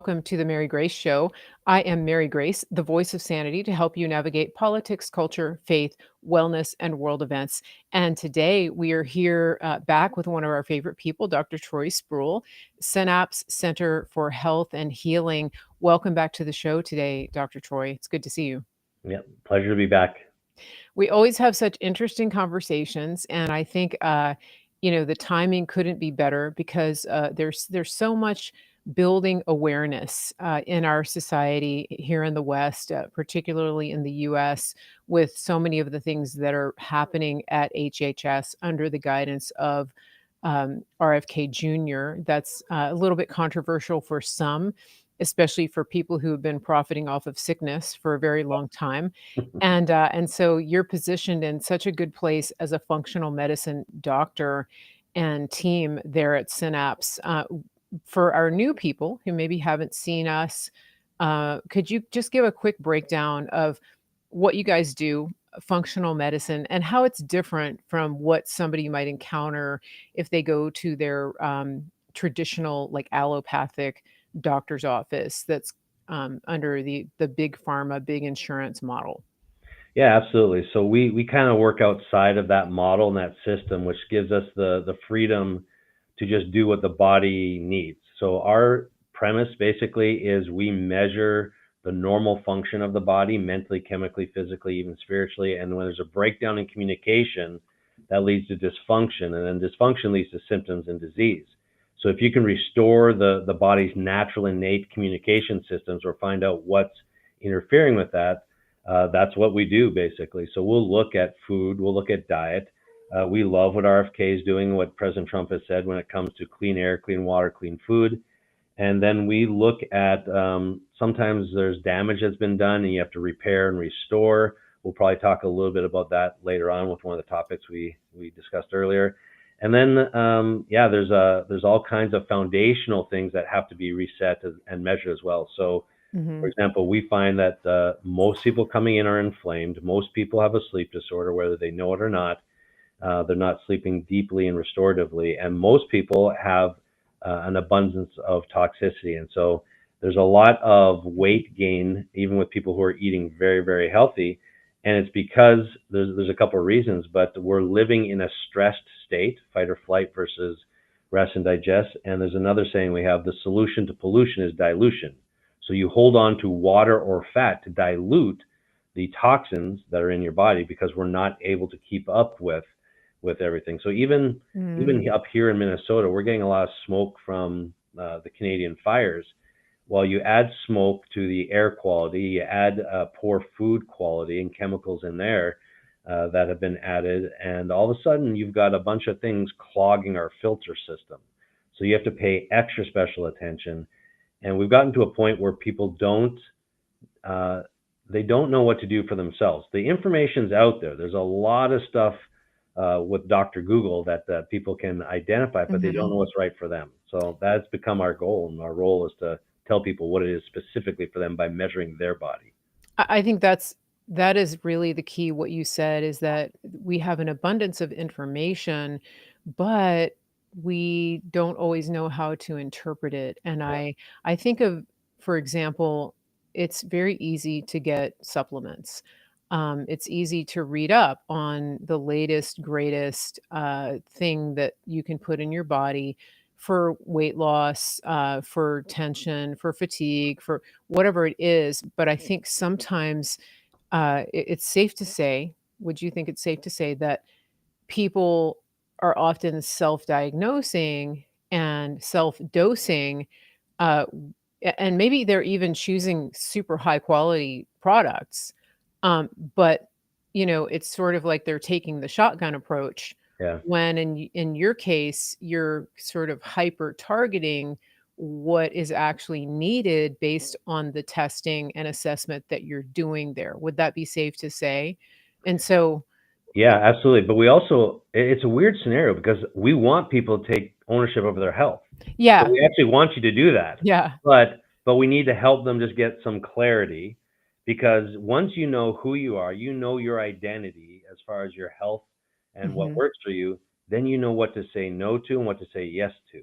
Welcome to the Mary Grace Show. I am Mary Grace, the voice of sanity to help you navigate politics, culture, faith, wellness, and world events. And today we are here back with one of our favorite people, Dr. Troy Spurrill, Synapse Center for Health and Healing. Welcome back to the show today, Dr. Troy. It's good to see you. Yeah, pleasure to be back. We always have such interesting conversations, and I think the timing couldn't be better because there's so much building awareness in our society here in the West, particularly in the U.S., with so many of the things that are happening at HHS under the guidance of RFK Jr. That's a little bit controversial for some, especially for people who have been profiting off of sickness for a very long time. And so you're positioned in such a good place as a functional medicine doctor and team there at Synapse. For our new people who maybe haven't seen us, could you just give a quick breakdown of what you guys do, functional medicine, and how it's different from what somebody might encounter if they go to their traditional, like allopathic doctor's office that's under the big pharma, big insurance model? Yeah, absolutely. So we kind of work outside of that model and that system, which gives us the freedom to just do what the body needs. So our premise basically is we measure the normal function of the body, mentally, chemically, physically, even spiritually. And when there's a breakdown in communication, that leads to dysfunction, and then dysfunction leads to symptoms and disease. So if you can restore the body's natural innate communication systems or find out what's interfering with that, that's what we do basically. So we'll look at food, we'll look at diet. We love what RFK is doing, what President Trump has said when it comes to clean air, clean water, clean food. And then we look at sometimes there's damage that's been done and you have to repair and restore. We'll probably talk a little bit about that later on with one of the topics we discussed earlier. And then, there's all kinds of foundational things that have to be reset and measured as well. So, for Hmm. example, we find that most people coming in are inflamed. Most people have a sleep disorder, whether they know it or not. They're not sleeping deeply and restoratively. And most people have an abundance of toxicity. And so there's a lot of weight gain, even with people who are eating very, very healthy. And it's because there's a couple of reasons, but we're living in a stressed state, fight or flight versus rest and digest. And there's another saying we have: the solution to pollution is dilution. So you hold on to water or fat to dilute the toxins that are in your body because we're not able to keep up with everything. So even up here in Minnesota, we're getting a lot of smoke from the Canadian fires. Well, you add smoke to the air quality, you add poor food quality and chemicals in there that have been added, and all of a sudden you've got a bunch of things clogging our filter system. So you have to pay extra special attention. And we've gotten to a point where people uh, they don't know what to do for themselves. The information's out there. There's a lot of stuff with Dr. Google that people can identify, but they don't Hmm. know what's right for them. So that's become our goal, and our role is to tell people what it is specifically for them by measuring their body. I think that is really the key. What you said is that we have an abundance of information, but we don't always know how to interpret it. And I think of, for example, it's very easy to get supplements. It's easy to read up on the latest, greatest thing that you can put in your body for weight loss, for tension, for fatigue, for whatever it is. But I think sometimes it's safe to say, would you think it's safe to say that people are often self-diagnosing and self-dosing, uh, and maybe they're even choosing super high quality products, but it's sort of like they're taking the shotgun approach Yeah. when in your case you're sort of hyper targeting what is actually needed based on the testing and assessment that you're doing there. Would that be safe to say? And so, Yeah, absolutely. But we also, it's a weird scenario because we want people to take ownership over their health. So yeah, we actually want you to do that. yeah. But we need to help them just get some clarity, because once you know who you are, you know your identity as far as your health and what Mhm. works for you, then you know what to say no to and what to say yes to.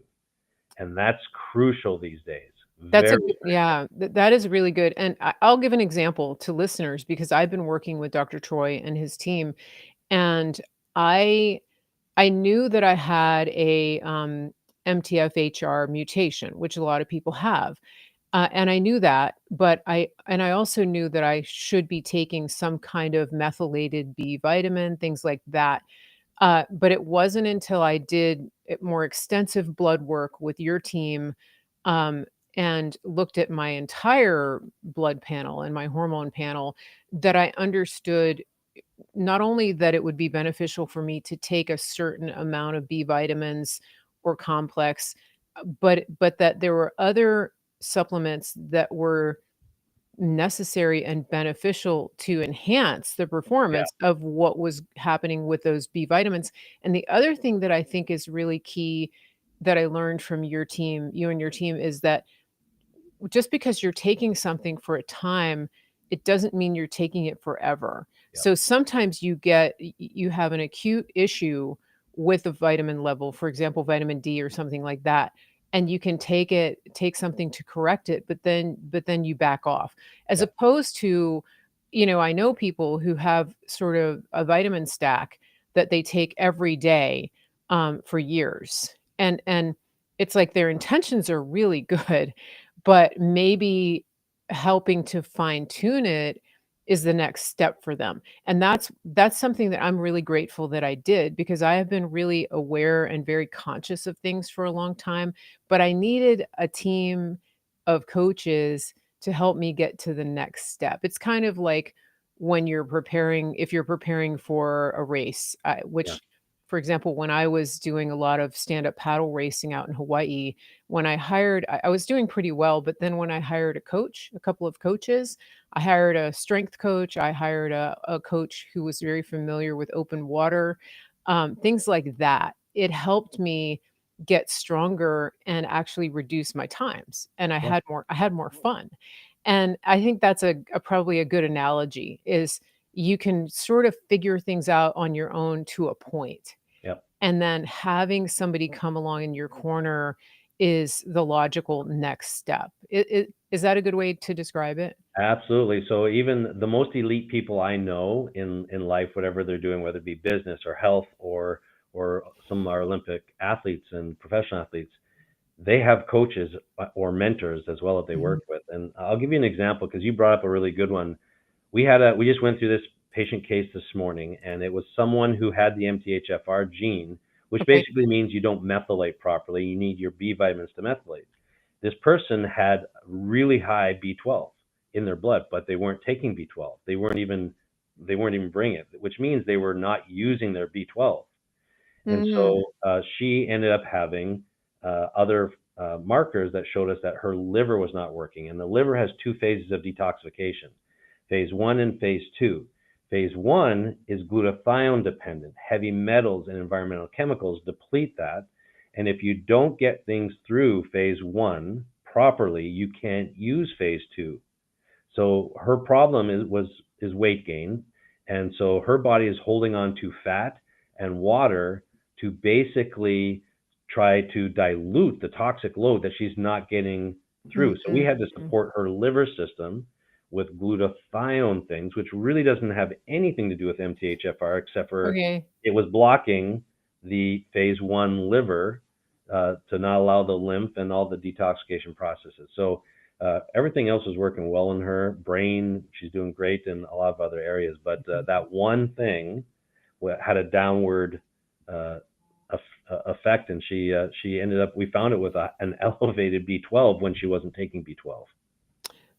And that's crucial these days. That's a Very, good very good. yeah, that is really good, and I'll give an example to listeners because I've been working with Dr. Troy and his team, and I I knew that I had a, MTHFR mutation, which a lot of people have, and I knew that, but I also knew that I should be taking some kind of methylated B vitamin, things like that. But it wasn't until I did more extensive blood work with your team, um, and looked at my entire blood panel and my hormone panel that I understood not only that it would be beneficial for me to take a certain amount of B vitamins or complex, but that there were other supplements that were necessary and beneficial to enhance the Yeah, performance of what was happening with those B vitamins. And the other thing that I think is really key that I learned from your team, you and your team, is that just because you're taking something for a time, it doesn't mean you're taking it forever. yeah, So sometimes you have an acute issue with a vitamin level, for example, vitamin D or something like that, and you can take something to correct it, but then you back off. As yeah, opposed to, I know people who have sort of a vitamin stack that they take every day for years. And it's like their intentions are really good, but maybe helping to fine tune it is the next step for them. And that's something that I'm really grateful that I did because I have been really aware and very conscious of things for a long time, but I needed a team of coaches to help me get to the next step. It's kind of like when you're preparing if you're preparing for a race, yeah, which for example, when I was doing a lot of stand-up paddle racing out in Hawaii, when I was doing pretty well, but then when I hired a couple of coaches, I hired a strength coach, I hired a coach who was very familiar with open water, things like that. It helped me get stronger and actually reduce my times, and yeah, I had more fun. And I think that's a probably a good analogy is you can sort of figure things out on your own to a point, yeah. and then having somebody come along in your corner is the logical next step. Is that a good way to describe it? Absolutely. So even the most elite people I know in life, whatever they're doing, whether it be business or health or some of our Olympic athletes and professional athletes, they have coaches or mentors as well that they Mhm. work with. And I'll give you an example because you brought up a really good one. We just went through this patient case this morning, and it was someone who had the MTHFR gene, which Okay. basically means you don't methylate properly. You need your B vitamins to methylate. This person had really high B12 in their blood, but they weren't taking B12. They weren't even bringing it, which means they were not using their B12. And Mhm. so she ended up having other markers that showed us that her liver was not working. And the liver has two phases of detoxification, phase one and phase two. Phase one is glutathione dependent. Heavy metals and environmental chemicals deplete that. And if you don't get things through phase one properly, you can't use phase two. So her problem is weight gain, and so her body is holding on to fat and water to basically try to dilute the toxic load that she's not getting through. So we Mhm. had to support her liver system with glutathione things, which really doesn't have anything to do with MTHFR except for Okay. it was blocking the phase one liver to not allow the lymph and all the detoxification processes. So everything else is working well in her brain. She's doing great in a lot of other areas, but that one thing had a downward uh, effect, and she ended up. We found it with an elevated B12 when she wasn't taking B12.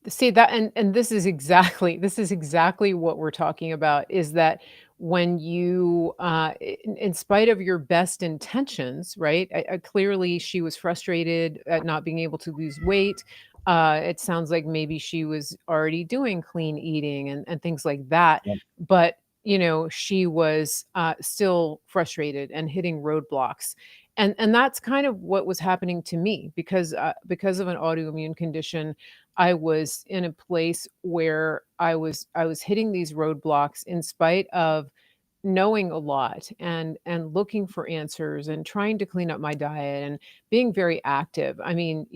See that and this is exactly what we're talking about is that when you in spite of your best intentions, right? Clearly she was frustrated at not being able to lose weight. It sounds like maybe she was already doing clean eating and things like that, Yep. but she was still frustrated and hitting roadblocks. And that's kind of what was happening to me because of an autoimmune condition. I was in a place where I was hitting these roadblocks in spite of knowing a lot and looking for answers and trying to clean up my diet and being very active. I mean,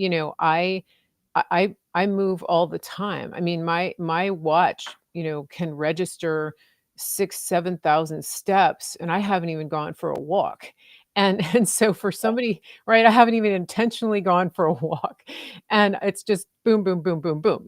I move all the time. I mean, my watch, can register 6, 7,000 steps, and I haven't even gone for a walk. And so for somebody, right, I haven't even intentionally gone for a walk, and it's just boom, boom, boom, boom, boom,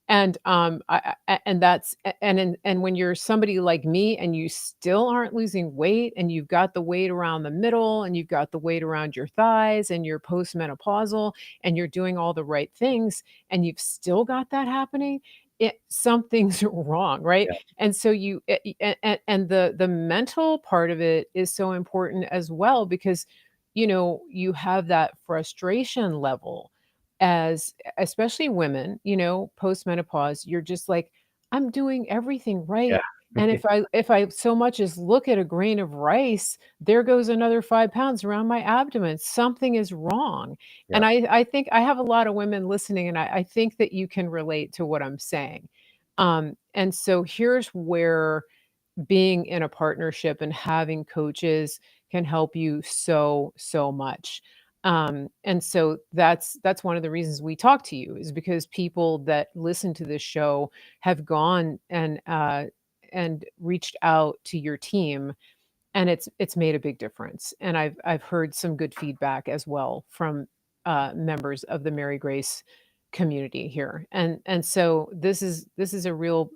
And, and that's and when you're somebody like me and you still aren't losing weight and you've got the weight around the middle and you've got the weight around your thighs and you're postmenopausal and you're doing all the right things and you've still got that happening, something's wrong, right? Yeah. And so and the mental part of it is so important as well because you have that frustration level as especially women, postmenopause, you're just like, I'm doing everything Yeah. right. And if I so much as look at a grain of rice, there goes another 5 pounds around my abdomen. Something is wrong. Yeah. And I think I have a lot of women listening, and I think that you can relate to what I'm saying. And so here's where being in a partnership and having coaches can help you so much. And so that's one of the reasons we talk to you is because people that listen to this show have gone and reached out to your team, and it's made a big difference. And I've heard some good feedback as well from members of the Mary Grace community here. And so this is a real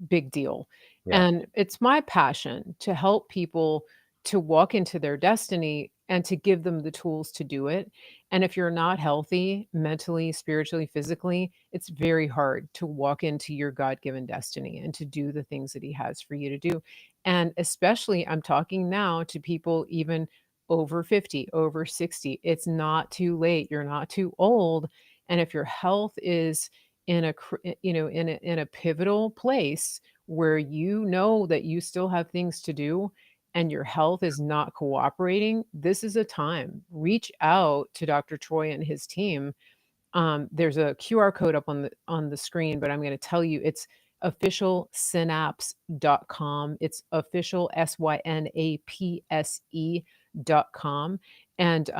big deal. Yeah. And it's my passion to help people to walk into their destiny and to give them the tools to do it. And if you're not healthy mentally, spiritually, physically, it's very hard to walk into your God-given destiny and to do the things that he has for you to do. And especially, I'm talking now to people even over 50, over 60. It's not too late. You're not too old. And if your health is in a pivotal place where you know that you still have things to do and your health is not cooperating, this is a time. Reach out to Dr. Troy and his team. There's a QR code up on the screen, but I'm going to tell you it's officialsynapse.com. It's official synapse.com. And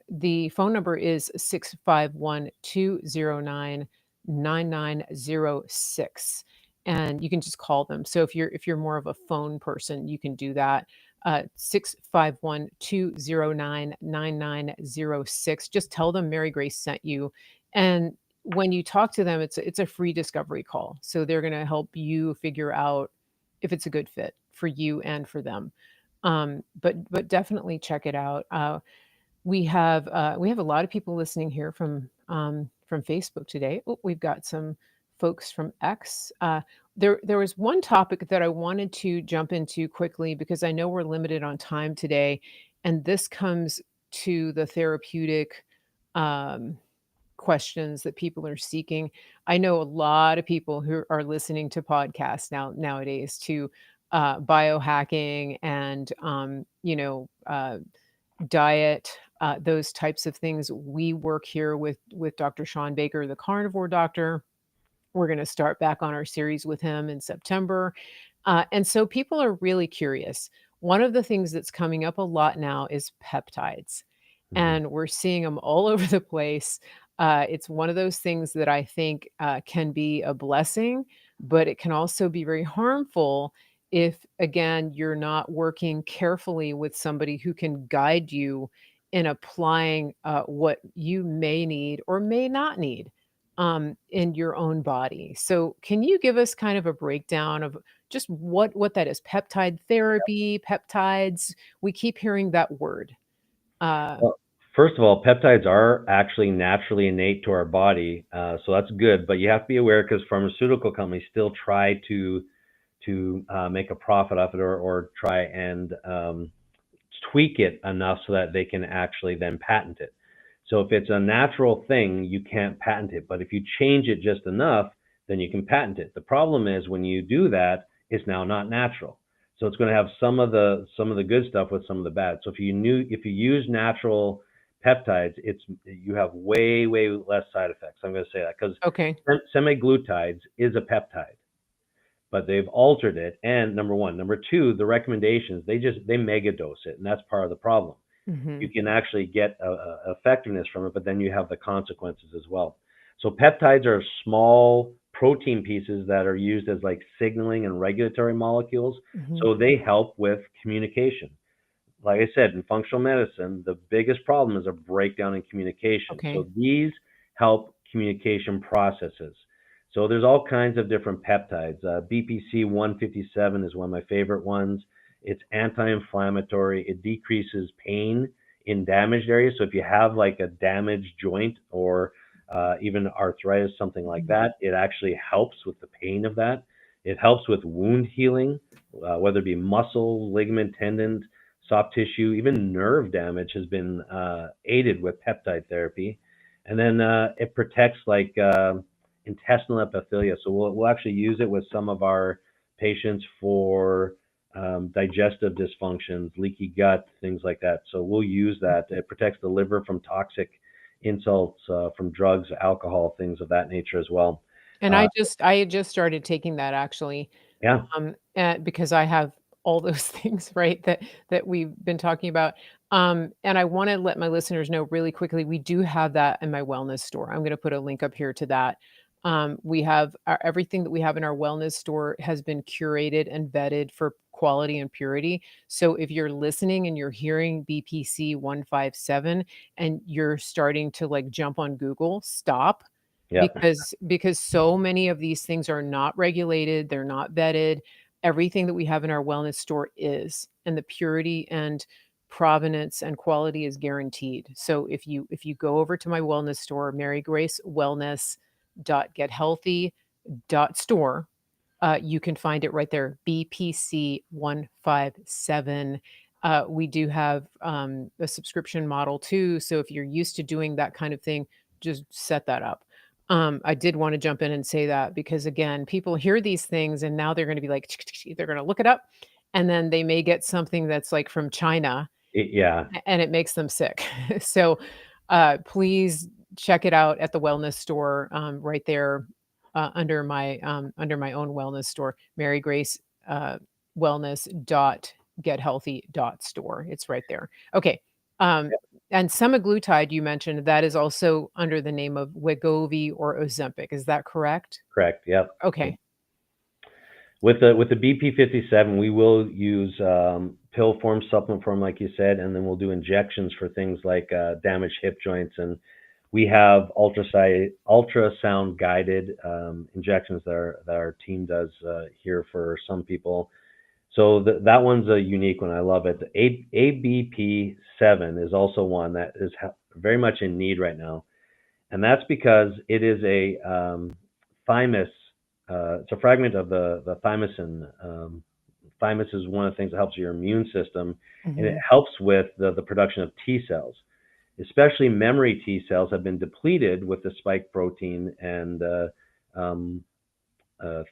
the phone number is 651-209-9906. And you can just call them. So if you're more of a phone person, you can do that. 651-209-9906. Just tell them Mary Grace sent you, and when you talk to them, it's a free discovery call. So they're going to help you figure out if it's a good fit for you and for them. But definitely check it out. We have a lot of people listening here from Facebook today. Oh, we've got some folks from X. There was one topic that I wanted to jump into quickly because I know we're limited on time today, and this comes to the therapeutic um, questions that people are seeking. I know a lot of people who are listening to podcasts nowadays to biohacking and diet, those types of things. We work here with Dr. Sean Baker, the carnivore doctor. We're going to start back on our series with him in September. And so people are really curious. One of the things that's coming up a lot now is peptides, Mhm. and we're seeing them all over the place. It's one of those things that I think can be a blessing, but it can also be very harmful if, again, you're not working carefully with somebody who can guide you in applying what you may need or may not need in your own body. So, can you give us kind of a breakdown of just what that is? Peptide therapy, peptides. We keep hearing that word. Uh, Well, first of all, peptides are actually naturally innate to our body, so that's good. But you have to be aware because pharmaceutical companies still try to make a profit off it or try and tweak it enough so that they can actually then patent it. So if it's a natural thing, you can't patent it. But if you change it just enough, then you can patent it. The problem is when you do that, it's now not natural. So it's going to have some of the good stuff with some of the bad. So if you use natural peptides, you have way less side effects. I'm going to say that because okay. semaglutides is a peptide, but they've altered it. And number one, number two, the recommendations they mega dose it, and that's part of the problem. You Hmm. can actually get effectiveness from it, but then you have the consequences as well. So peptides are small protein pieces that are used as like signaling and regulatory molecules. Hmm. So they help with communication. Like I said, in functional medicine, the biggest problem is a breakdown in communication. Okay. So these help communication processes. So there's all kinds of different peptides. BPC 157 is one of my favorite ones. It's anti-inflammatory. It decreases pain in damaged areas. So if you have like a damaged joint or even arthritis, something like Mhm. that, it actually helps with the pain of that. It helps with wound healing, whether it be muscle, ligament, tendon, soft tissue, even nerve damage has been aided with peptide therapy. And then it protects like intestinal epithelia. So we'll actually use it with some of our patients for digestive dysfunctions, leaky gut, things like that. So we'll use that. It protects the liver from toxic insults from drugs, alcohol, things of that nature as well. And Uh, I had just started taking that actually, yeah, because I have all those things, right, that we've been talking about. And I wanna let my listeners know really quickly, we do have that in my wellness store. I'm gonna put a link up here to that. We have our everything that we have in our wellness store has been curated and vetted for quality and purity. So if you're listening and you're hearing BPC 157 and you're starting to, like, jump on Google, stop, yeah, because so many of these things are not regulated, they're not vetted. Everything that we have in our wellness store is, and the purity and provenance and quality is guaranteed. So if you go over to my wellness store, Mary Grace Wellness dot get healthy dot store, you can find it right there, BPC 157. We do have a subscription model too. So if you're used to doing that kind of thing, just set that up. I did want to jump in and say that because again, people hear these things and now they're going to be like, they're going to look it up and then they may get something that's like from China yeah. and it makes them sick. So, please check it out at the wellness store, right there, under my own wellness store, Mary Grace, wellness dot get healthy dot store. It's right there. Okay, um, and semaglutide you mentioned, that is also under the name of Wegovy or Ozempic, is that correct? Correct. Yep. Okay. With the BP57, we will use pill form, supplement form, like you said, and then we'll do injections for things like damaged hip joints, and we have ultrasound guided injections that our team does here for some people. So that one's a unique one. I love it. ABP7 is also one that is very much in need right now, and that's because it is a thymus. It's a fragment of the thymosin. Thymus is one of the things that helps your immune system, and it Mhm. helps with the production of T cells. Especially memory T cells have been depleted with the spike protein, and um,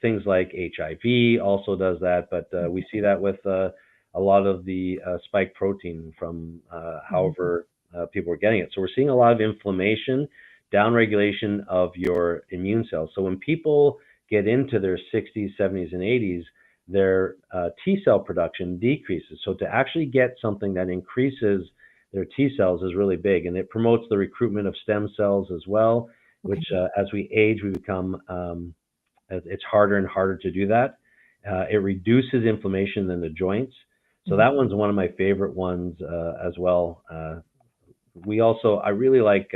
things like HIV also does that, but we see that with a lot of the spike protein from Mhm. however people are getting it. So we're seeing a lot of inflammation, downregulation of your immune cells. So when people get into their 60s, 70s, and 80s, their T cell production decreases. So to actually get something that increases their T cells is really big, and it promotes the recruitment of stem cells as well, which Okay. as we age, we become it's harder and harder to do that. It reduces inflammation in the joints. So Mhm. that one's one of my favorite ones as well. I really like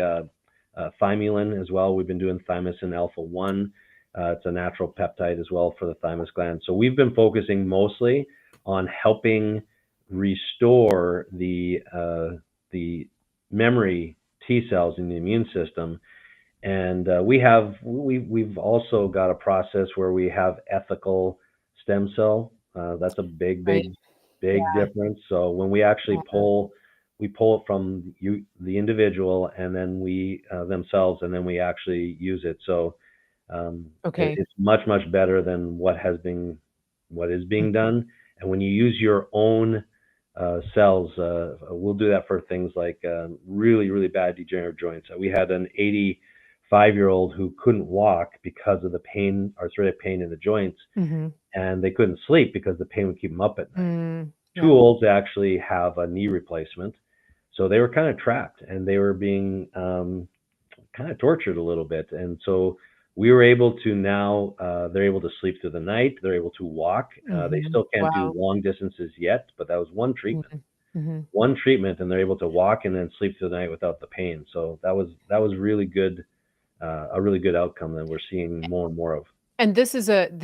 thymulin as well. We've been doing thymosin alpha 1. It's a natural peptide as well for the thymus gland. So we've been focusing mostly on helping restore the memory T cells in the immune system, and we've also got a process where we have ethical stem cell. That's a Right. big Yeah. difference. So when we actually Yeah. we pull it from the individual, and then we themselves, and then we actually use it. So Okay. it's much better than what is being Mhm. done. And when you use your own cells, we'll do that for things like really bad degenerative joints. We had an 85-year-old who couldn't walk because of the pain, arthritic pain in the joints, Mhm. and they couldn't sleep because the pain would keep them up at night. Mm. Too Yeah. old to actually have a knee replacement, so they were kind of trapped, and they were being kind of tortured a little bit. And so we were able to now, they're able to sleep through the night. They're able to walk. They Mhm. still can't do Wow. long distances yet, but that was Mhm. Mhm. one treatment, and they're able to walk and then sleep through the night without the pain. So that was really good, a really good outcome that we're seeing more and more of. And this is an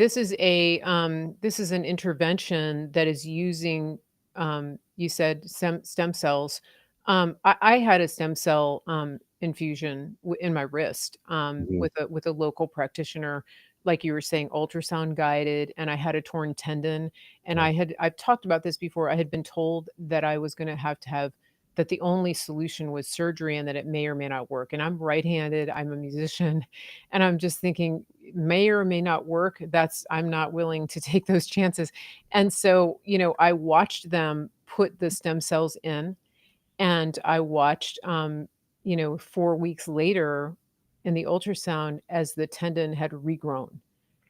intervention that is using, you said stem cells. I had a stem cell, infusion in my wrist, Mhm. with a local practitioner, like you were saying, ultrasound guided, and I had a torn tendon, and Yeah, I've talked about this before. I had been told that I was gonna have to have that the only solution was surgery and that it may or may not work. And I'm right-handed, I'm a musician, and I'm just thinking, may or may not work. That's I'm not willing to take those chances. And so, I watched them put the stem cells in, and I watched, 4 weeks later in the ultrasound as the tendon had regrown,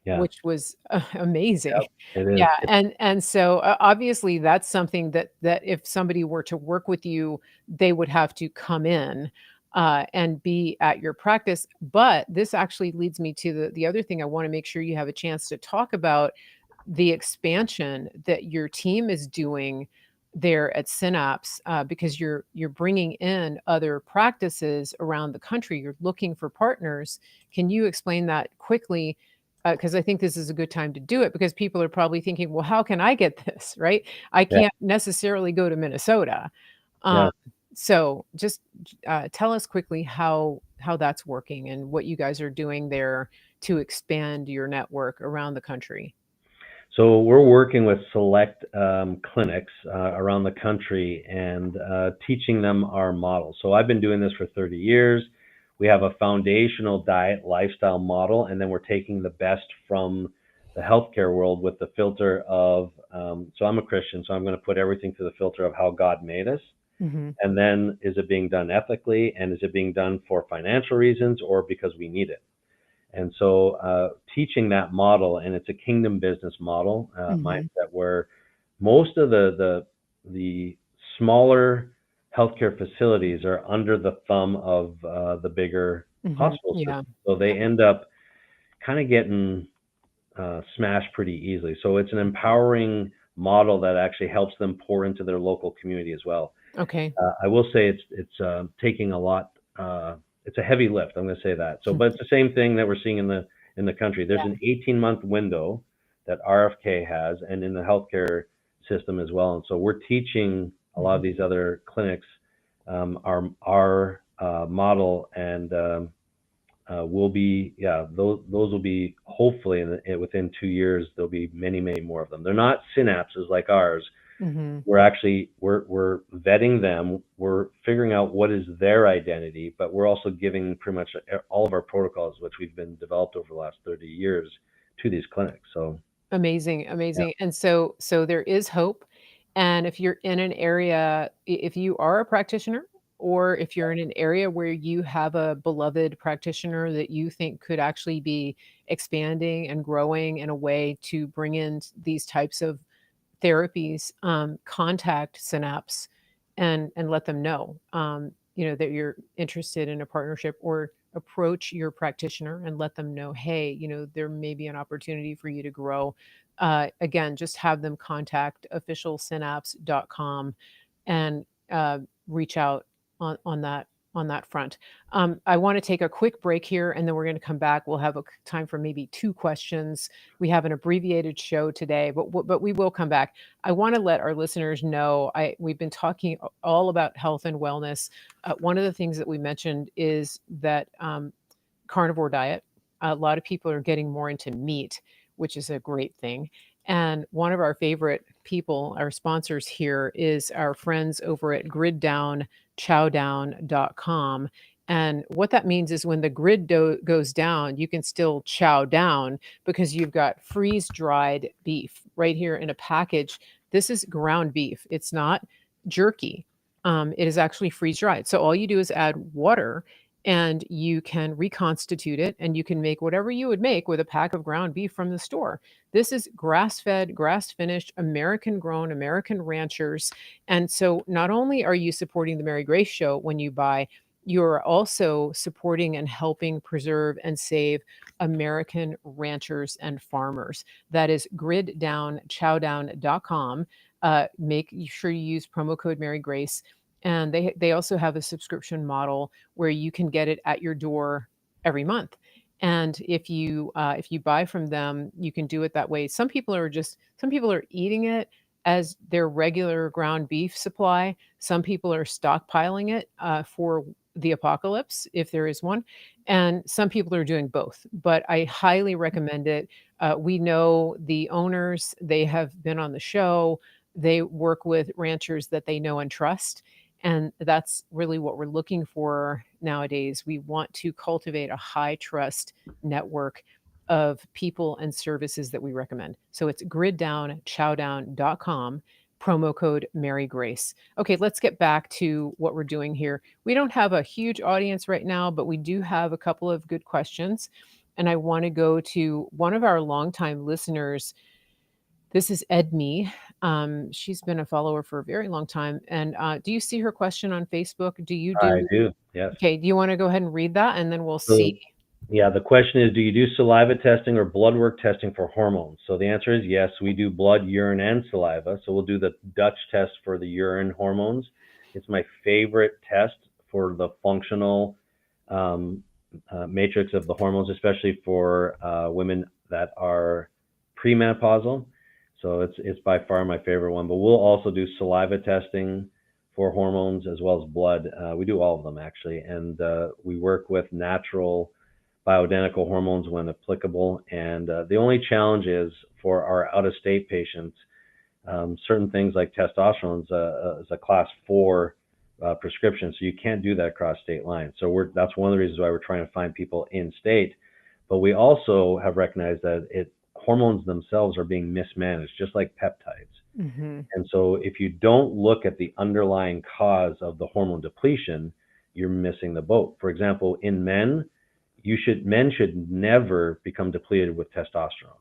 yeah, which was, amazing. it is. Yeah, and so, obviously, that's something that if somebody were to work with you, they would have to come in, and be at your practice, but this actually leads me to the other thing I wanna make sure you have a chance to talk about, the expansion that your team is doing there at Synapse, because you're bringing in other practices around the country, you're looking for partners. Can you explain that quickly? Because I think this is a good time to do it because people are probably thinking, "Well, how can I get this?" Right? I Yeah, can't necessarily go to Minnesota. Um, yeah. so just, tell us quickly how that's working and what you guys are doing there to expand your network around the country. So we're working with select clinics around the country and teaching them our model. So I've been doing this for 30 years. We have a foundational diet lifestyle model, and then we're taking the best from the healthcare world with the filter of, so I'm a Christian, so I'm going to put everything through the filter of how God made us. Mhm. And then is it being done ethically, and is it being done for financial reasons or because we need it? And so, teaching that model, and it's a kingdom business model Mhm. mindset, where most of the smaller healthcare facilities are under the thumb of the bigger Mhm. hospital Yeah. systems. So they Yeah. end up kind of getting smashed pretty easily. So it's an empowering model that actually helps them pour into their local community as well. Okay. I will say it's taking a lot. It's a heavy lift. I'm going to say that. So, but it's the same thing that we're seeing in the country. There's an 18-month window that RFK has, and in the healthcare system as well. And so we're teaching a lot of Mhm. these other clinics our model, and will be, yeah, those will be hopefully within 2 years. There'll be many more of them. They're not synapses like ours. Mhm. We're actually we're vetting them. We're figuring out what is their identity, but we're also giving pretty much all of our protocols, which we've been developed over the last 30 years, to these clinics. So Amazing, yeah, amazing. And so there is hope, and if you're in an area, if you are a practitioner or if you're in an area where you have a beloved practitioner that you think could actually be expanding and growing in a way to bring in these types of therapies, contact Synapse and let them know, that you're interested in a partnership or approach your practitioner and let them know, hey, there may be an opportunity for you to grow. Again, just have them contact officialsynapse.com and reach out on that front. I want to take a quick break here, and then we're going to come back. We'll have time for maybe two questions. We have an abbreviated show today, but we will come back. I want to let our listeners know we've been talking all about health and wellness. One of the things that we mentioned is that carnivore diet. A lot of people are getting more into meat, which is a great thing. And one of our favorite people, our sponsors here, is our friends over at griddownchowdown.com. And what that means is when the goes down, you can still chow down because you've got freeze dried beef right here in a package. This is ground beef, it's not jerky. It is actually freeze dried. So all you do is add water and you can reconstitute it and you can make whatever you would make with a pack of ground beef from the store. This is grass fed, grass finished, American grown, American ranchers. And so not only are you supporting the Mary Grace show when you buy, you're also supporting and helping preserve and save American ranchers and farmers. That is griddownchowdown.com. Make sure you use promo code Mary Grace. And they also have a subscription model where you can get it at your door every month. And if you buy from them, you can do it that way. Some people are eating it as their regular ground beef supply. Some people are stockpiling it for the apocalypse, if there is one. And some people are doing both. But I highly recommend it. We know the owners, they have been on the show. They work with ranchers that they know and trust. And that's really what we're looking for nowadays. We want to cultivate a high trust network of people and services that we recommend. So it's griddownchowdown.com, promo code Mary Grace. Okay, let's get back to what we're doing here. We don't have a huge audience right now, but we do have a couple of good questions. And I want to go to one of our longtime listeners. This is Edme. She's been a follower for a very long time. And do you see her question on Facebook? Do you I do? do, yes. Okay, do you want to go ahead and read that, and then we'll So, see? yeah, the question is, do you do saliva testing or blood work testing for hormones? So the answer is yes, we do blood, urine, and saliva. So we'll do the Dutch test for the urine hormones. It's my favorite test for the functional matrix of the hormones, especially for women that are premenopausal. So it's by far my favorite one. But we'll also do saliva testing for hormones as well as blood. We do all of them actually, and we work with natural bioidentical hormones when applicable. And the only challenge is for our out-of-state patients, certain things like testosterone is a class 4 prescription, so you can't do that across state lines. So that's one of the reasons why we're trying to find people in state. But we also have recognized that hormones themselves are being mismanaged, just like peptides. Hmm. And so if you don't look at the underlying cause of the hormone depletion, you're missing the boat. For example, in men, men should never become depleted with testosterone.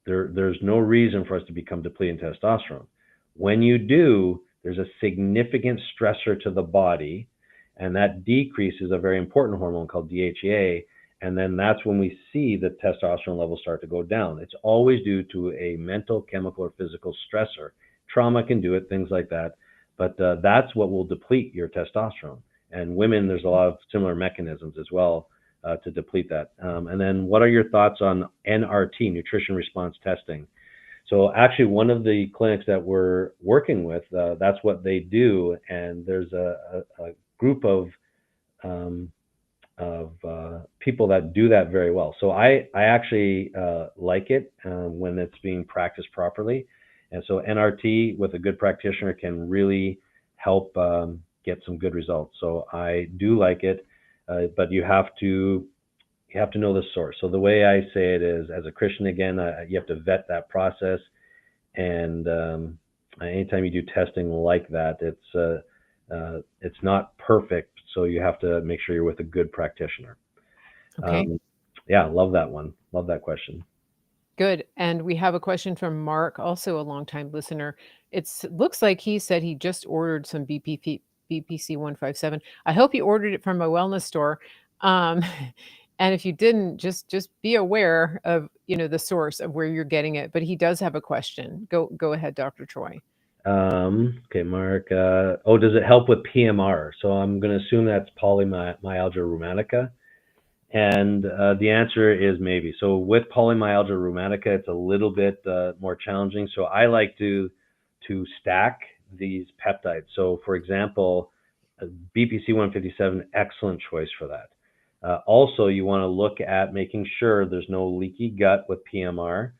There's no reason for us to become depleted in testosterone. When you do, there's a significant stressor to the body, and that decreases a very important hormone called DHEA, and then that's when we see the testosterone levels start to go down. It's always due to a mental, chemical, or physical stressor. Trauma can do it, things like that, but that's what will deplete your testosterone. And women, there's a lot of similar mechanisms as well to deplete that. And then what are your thoughts on NRT, nutrition response testing? So actually one of the clinics that we're working with, that's what they do. And there's a group of people that do that very well. So I actually like it when it's being practiced properly. And so NRT with a good practitioner can really help get some good results. So I do like it, but you have to know the source. So the way I say it is, as a Christian, again, you have to vet that process. And anytime you do testing like that, it's not perfect. So you have to make sure you're with a good practitioner. Okay. Yeah, love that one. Love that question. Good. And we have a question from Mark, also a longtime listener. It looks like he said he just ordered some BPC 157. I hope he ordered it from a wellness store. Um, and if you didn't, just be aware of the source of where you're getting it. But he does have a question. Go ahead, Dr. Troy. Okay, Mark. Does it help with PMR? So I'm going to assume that's polymyalgia rheumatica. And the answer is maybe. So with polymyalgia rheumatica, it's a little bit more challenging. So I like to stack these peptides. So for example, BPC 157, excellent choice for that. Also, you want to look at making sure there's no leaky gut with PMR.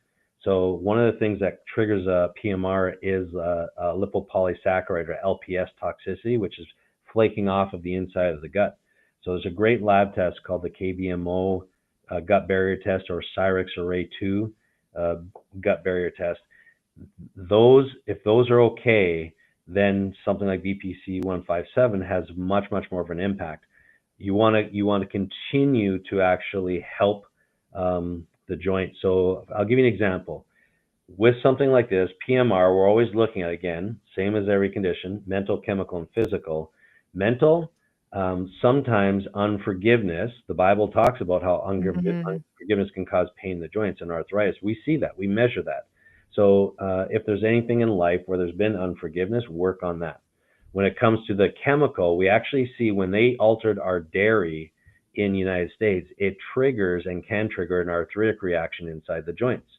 So one of the things that triggers a PMR is a lipopolysaccharide or LPS toxicity, which is flaking off of the inside of the gut. So there's a great lab test called the KBMO gut barrier test, or Cyrix Array 2 gut barrier test. If those are okay, then something like BPC 157 has much more of an impact. You want to continue to actually help the joint. So I'll give you an example. With something like this, PMR, we're always looking at, again, same as every condition, mental, chemical, and physical. Mental, Sometimes unforgiveness, the Bible talks about how Mhm. unforgiveness can cause pain in the joints and arthritis. We see that, we measure that. So if there's anything in life where there's been unforgiveness, work on that. When it comes to the chemical, we actually see when they altered our dairy in the United States, it triggers and can trigger an arthritic reaction inside the joints.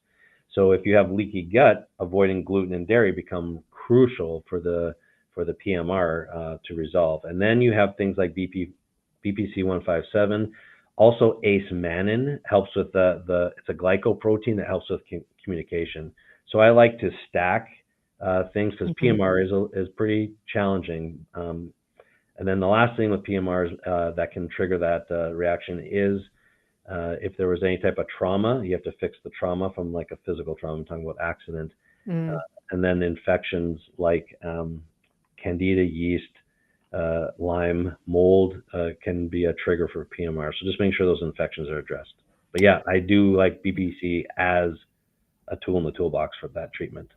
So if you have leaky gut, avoiding gluten and dairy become crucial for the PMR to resolve. And then you have things like BPC 157. Also, ACE mannan helps with it's a glycoprotein that helps with communication. So I like to stack things because Mhm. PMR is pretty challenging. And then the last thing with PMRs that can trigger that reaction is if there was any type of trauma, you have to fix the trauma from like a physical trauma. I'm talking about accident, uh, Mm. and then infections like candida yeast, Lyme, mold can be a trigger for PMR. So just make sure those infections are addressed. But yeah, I do like BPC as a tool in the toolbox for that treatment.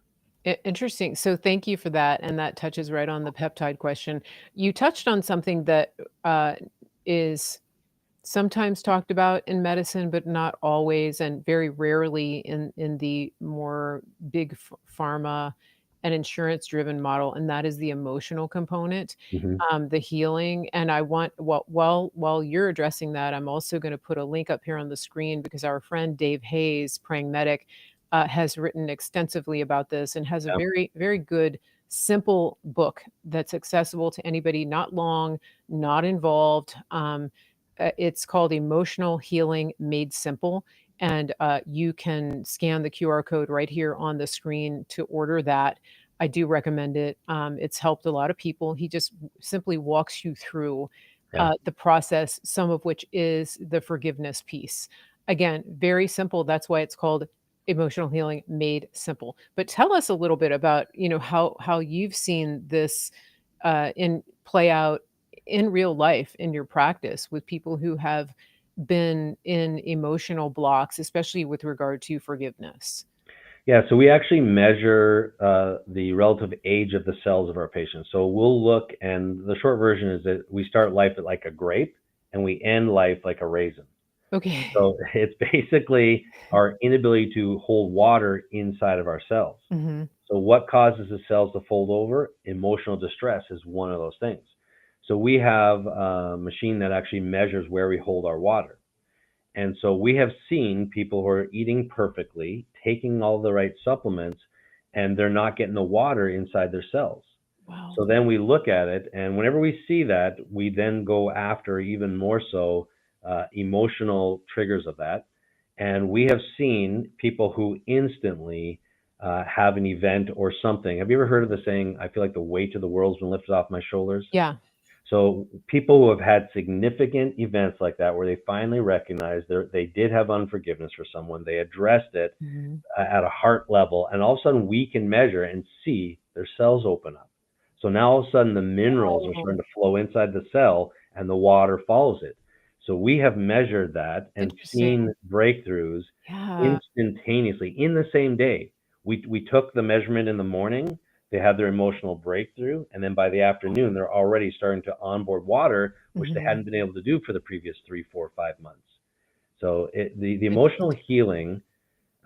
Interesting. So thank you for that, and that touches right on the peptide question. You touched on something that is sometimes talked about in medicine, but not always, and very rarely in the more big pharma and insurance-driven model, and that is the emotional component, Hmm. the healing. And I want while you're addressing that, I'm also going to put a link up here on the screen because our friend Dave Hayes, praying medic, has written extensively about this and has a Yeah, very good simple book that's accessible to anybody, not long, not involved. It's called Emotional Healing Made Simple, and you can scan the QR code right here on the screen to order that. I do recommend it. It's helped a lot of people. He just simply walks you through yeah. the process, some of which is the forgiveness piece. Again, very simple. That's why it's called Emotional Healing Made Simple. But tell us a little bit about how you've seen this in play out in real life in your practice with people who have been in emotional blocks, especially with regard to forgiveness. Yeah, so we actually measure the relative age of the cells of our patients. So we'll look, and the short version is that we start life at like a grape and we end life like a raisin. Okay. So it's basically our inability to hold water inside of our cells. Mhm. So what causes the cells to fold over? Emotional distress is one of those things. So we have a machine that actually measures where we hold our water. And so we have seen people who are eating perfectly, taking all the right supplements, and they're not getting the water inside their cells. Wow. So then we look at it, and whenever we see that, we then go after even more so emotional triggers of that. And we have seen people who instantly have an event or something. Have you ever heard of the saying, I feel like the weight of the world's been lifted off my shoulders? Yeah. So people who have had significant events like that, where they finally recognize they did have unforgiveness for someone, they addressed it Mhm. at a heart level, and all of a sudden we can measure and see their cells open up. So now all of a sudden the minerals are Oh, starting to flow inside the cell, and the water follows it. So we have measured that and interesting. seen breakthroughs Yeah. instantaneously in the same day. We took the measurement in the morning, they had their emotional breakthrough, and then by the afternoon, they're already starting to onboard water, which they Mhm. hadn't been able to do for the previous 3, 4, 5 months. So the emotional Interesting. healing,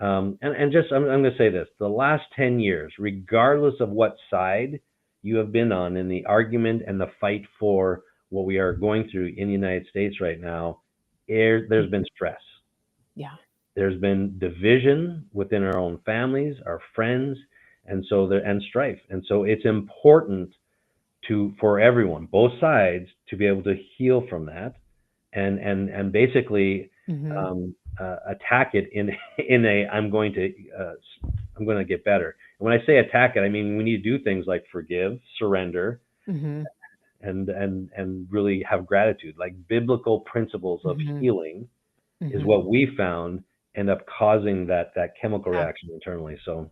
and just I'm going to say this: the last 10 years, regardless of what side you have been on in the argument and the fight for what we are going through in the United States right now, there's been Mhm. stress. Yeah. There's been division within our own families, our friends, and strife. And so it's important for everyone, both sides, to be able to heal from that and basically Mhm. attack it in in a uh, I'm going to get better. And when I say attack it, I mean we need to do things like forgive, surrender, Mhm. and really have gratitude. Like biblical principles of Mhm. healing is Mhm. what we found end up causing that chemical Yeah. reaction internally. So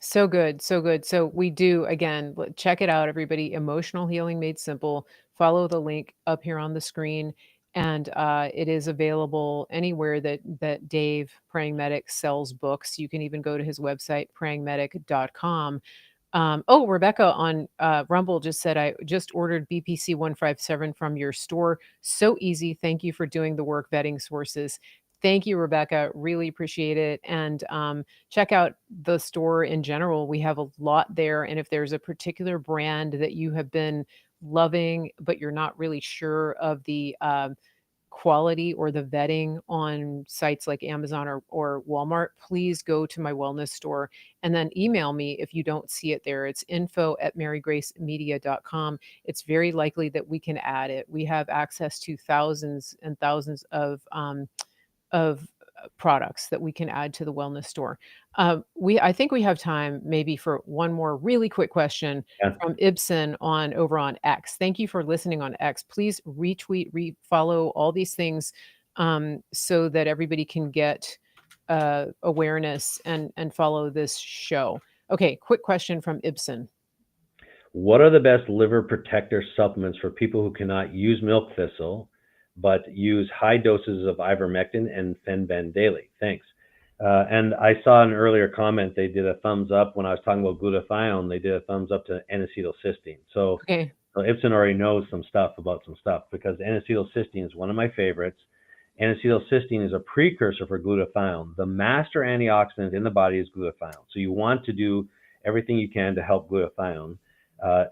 So good, so good. So we do again, check it out, everybody. Emotional Healing Made Simple. Follow the link up here on the screen, and it is available anywhere that Dave Praying Medic sells books. You can even go to his website, prayingmedic.com. Oh, Rebecca on Rumble just said, I just ordered BPC 157 from your store. So easy. Thank you for doing the work vetting sources. Thank you, Rebecca. Really appreciate it. And check out the store in general. We have a lot there. And if there's a particular brand that you have been loving, but you're not really sure of the quality or the vetting on sites like Amazon or Walmart, please go to my wellness store and then email me if you don't see it there. It's info@marygracemedia.com. It's very likely that we can add it. We have access to thousands and thousands of products that we can add to the wellness store. I think we have time maybe for one more really quick question Yeah. from Ibsen on over on X. Thank you for listening on X. Please retweet, refollow all these things so that everybody can get awareness and follow this show. Okay, quick question from Ibsen. What are the best liver protector supplements for people who cannot use milk thistle, but use high doses of ivermectin and fenben daily? Thanks. And I saw an earlier comment, they did a thumbs up when I was talking about glutathione, they did a thumbs up to N-acetylcysteine. Okay. So Ibsen already knows some stuff about some stuff because N-acetylcysteine is one of my favorites. N-acetylcysteine is a precursor for glutathione. The master antioxidant in the body is glutathione. So you want to do everything you can to help glutathione.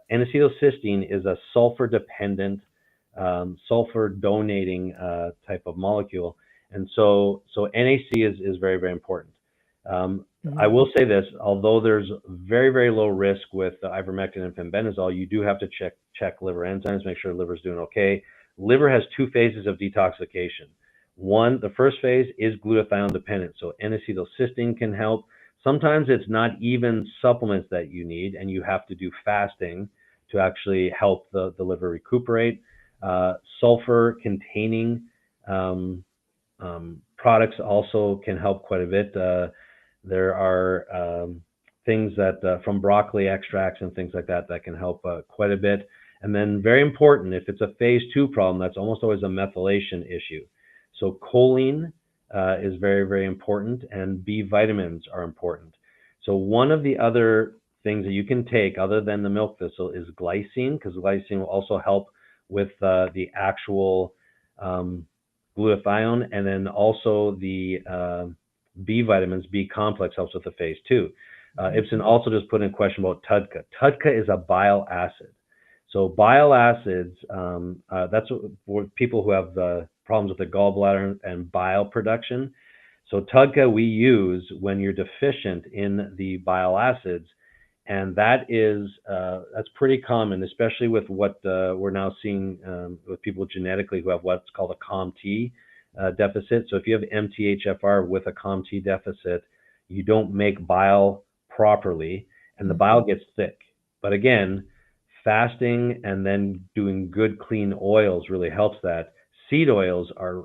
N-acetylcysteine is a sulfur-dependent, sulfur-donating type of molecule, and so NAC is very, very important. I will say this: although there's very, very low risk with ivermectin and fenbendazole, you do have to check liver enzymes, make sure the liver's doing okay. Liver has two phases of detoxification. One, the first phase is glutathione dependent, so N-acetylcysteine can help. Sometimes it's not even supplements that you need, and you have to do fasting to actually help the liver recuperate. Sulfur-containing products also can help quite a bit. There are things that from broccoli extracts and things like that that can help quite a bit. And then very important, if it's a phase 2 problem, that's almost always a methylation issue. So choline is very, very important, and B vitamins are important. So one of the other things that you can take other than the milk thistle is glycine, because glycine will also help with the actual glutathione, and then also the B vitamins, B complex helps with the phase 2. Ibsen also just put in a question about TUDCA. TUDCA is a bile acid. So bile acids, that's for people who have the problems with the gallbladder and bile production. So TUDCA we use when you're deficient in the bile acids, and that's pretty common, especially with what we're now seeing with people genetically who have what's called a COMT deficit. So if you have MTHFR with a COMT deficit, you don't make bile properly, and the bile gets thick. But again, fasting and then doing good clean oils really helps that. Seed oils are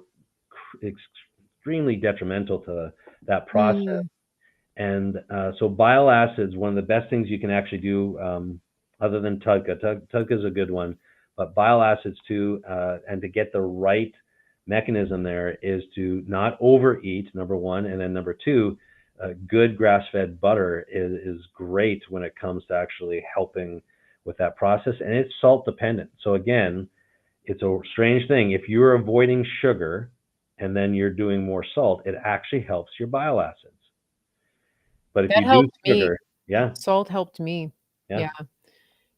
extremely detrimental to that process. And so bile acids, one of the best things you can actually do other than TUDCA. TUDCA is a good one, but bile acids too, and to get the right mechanism there is to not overeat, number one, and then number two, good grass-fed butter is great when it comes to actually helping with that process, and it's salt dependent. So again, it's a strange thing. If you're avoiding sugar and then you're doing more salt, it actually helps your bile acids. But if That you do helped me. sugar, yeah, Salt helped me. yeah, Yeah.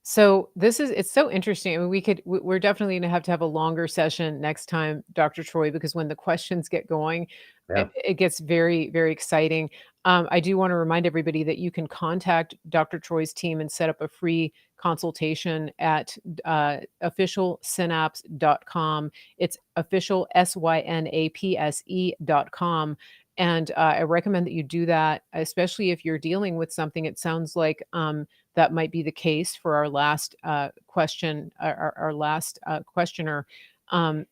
So it's so interesting. I mean, we're definitely going to have a longer session next time, Dr. Troy, because when the questions get going, yeah. it gets very, very exciting. I do want to remind everybody that you can contact Dr. Troy's team and set up a free consultation at officialsynapse.com. It's official synapse.com. And I recommend that you do that, especially if you're dealing with something. It sounds like that might be the case for our last question, our last questioner.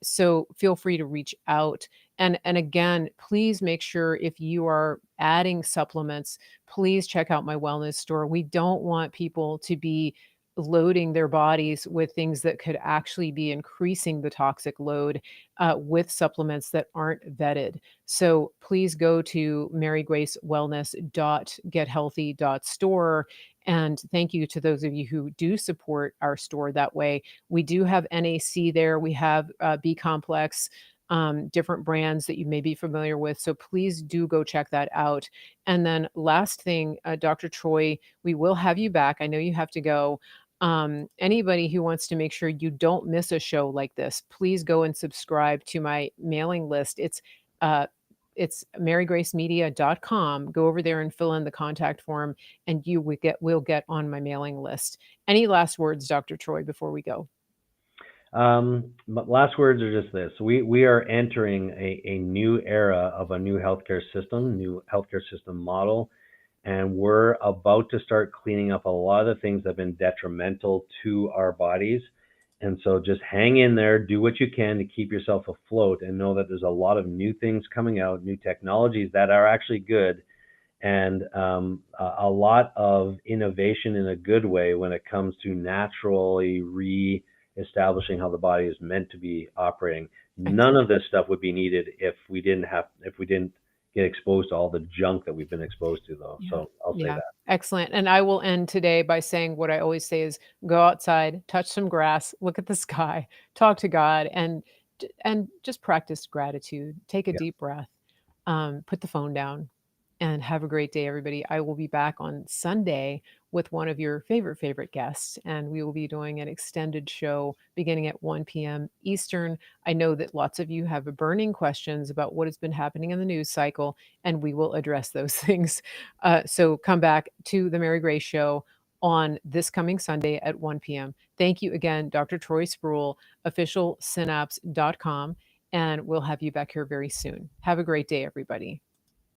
So feel free to reach out. And again, please make sure if you are adding supplements, please check out my wellness store. We don't want people to be loading their bodies with things that could actually be increasing the toxic load with supplements that aren't vetted. So please go to marygracewellness.gethealthy.store. And thank you to those of you who do support our store that way. We do have NAC there. We have B Complex, different brands that you may be familiar with. So please do go check that out. And then last thing, Dr. Troy, we will have you back. I know you have to go. Anybody who wants to make sure you don't miss a show like this, please go and subscribe to my mailing list. Uh, it's marygracemedia.com. Go over there and fill in the contact form, and you will get on my mailing list. Any last words, Dr. Troy, before we go? But last words are just this: we are entering a new era of a new new healthcare system model, and we're about to start cleaning up a lot of the things that have been detrimental to our bodies. And so just hang in there, do what you can to keep yourself afloat, and know that there's a lot of new things coming out, new technologies that are actually good, and a lot of innovation in a good way when it comes to naturally re-establishing how the body is meant to be operating. None Excellent. of this stuff would be needed if we didn't get exposed to all the junk that we've been exposed to, though. Yeah. So I'll say Yeah. that. Excellent. And I will end today by saying what I always say is go outside, touch some grass, look at the sky, talk to God, and just practice gratitude. Take a Yeah. deep breath. Put the phone down, and have a great day, everybody. I will be back on Sunday with one of your favorite guests, and we will be doing an extended show beginning at 1 p.m. Eastern. I know that lots of you have burning questions about what has been happening in the news cycle, and we will address those things. So come back to the Mary Grace Show on this coming Sunday at 1 p.m. Thank you again, Dr. Troy Spurrill, official synapse.com, and we'll have you back here very soon. Have a great day, everybody.